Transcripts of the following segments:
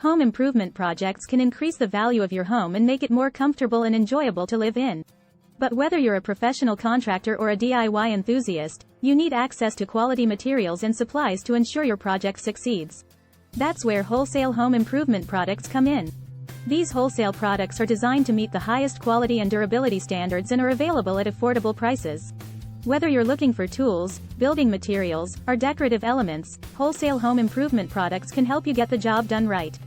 Home improvement projects can increase the value of your home and make it more comfortable and enjoyable to live in. But whether you're a professional contractor or a DIY enthusiast, you need access to quality materials and supplies to ensure your project succeeds. That's where wholesale home improvement products come in. These wholesale products are designed to meet the highest quality and durability standards and are available at affordable prices. Whether you're looking for tools, building materials, or decorative elements, wholesale home improvement products can help you get the job done right.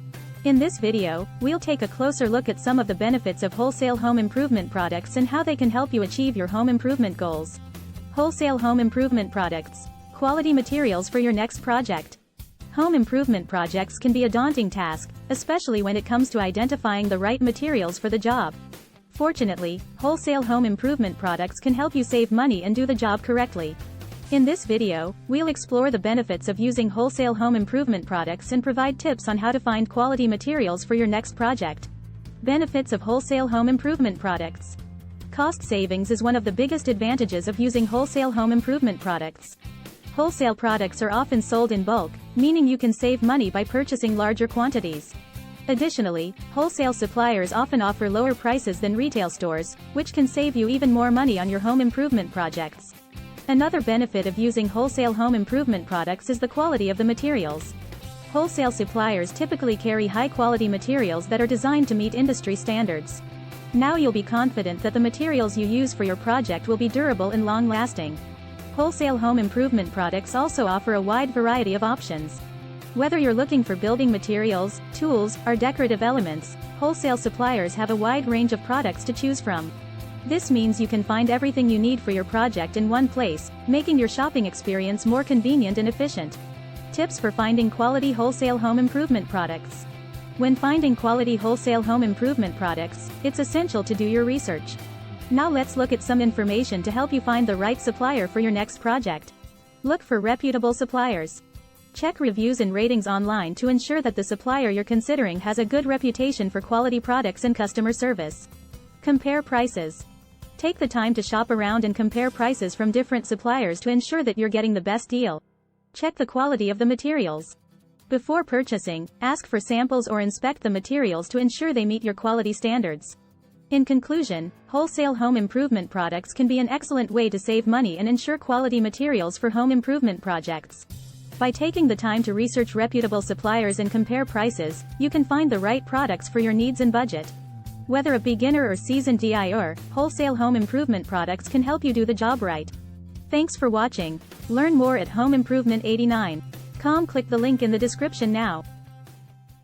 In this video, we'll take a closer look at some of the benefits of wholesale home improvement products and how they can help you achieve your home improvement goals. Wholesale home improvement products. Quality materials for your next project. Home improvement projects can be a daunting task, especially when it comes to identifying the right materials for the job. Fortunately, wholesale home improvement products can help you save money and do the job correctly. In this video, we'll explore the benefits of using wholesale home improvement products and provide tips on how to find quality materials for your next project. Benefits of wholesale home improvement products. Cost savings is one of the biggest advantages of using wholesale home improvement products. Wholesale products are often sold in bulk, meaning you can save money by purchasing larger quantities. Additionally, wholesale suppliers often offer lower prices than retail stores, which can save you even more money on your home improvement projects. Another benefit of using wholesale home improvement products is the quality of the materials. Wholesale suppliers typically carry high-quality materials that are designed to meet industry standards. Now you'll be confident that the materials you use for your project will be durable and long-lasting. Wholesale home improvement products also offer a wide variety of options. Whether you're looking for building materials, tools, or decorative elements, wholesale suppliers have a wide range of products to choose from. This means you can find everything you need for your project in one place, making your shopping experience more convenient and efficient. Tips for finding quality wholesale home improvement products. When finding quality wholesale home improvement products, it's essential to do your research. Now let's look at some information to help you find the right supplier for your next project. Look for reputable suppliers. Check reviews and ratings online to ensure that the supplier you're considering has a good reputation for quality products and customer service. Compare prices. Take the time to shop around and compare prices from different suppliers to ensure that you're getting the best deal. Check the quality of the materials. Before purchasing, ask for samples or inspect the materials to ensure they meet your quality standards. In conclusion, wholesale home improvement products can be an excellent way to save money and ensure quality materials for home improvement projects. By taking the time to research reputable suppliers and compare prices, you can find the right products for your needs and budget. Whether a beginner or seasoned DIYer, wholesale home improvement products can help you do the job right. Thanks for watching. Learn more at homeimprovement89.com. Click the link in the description now.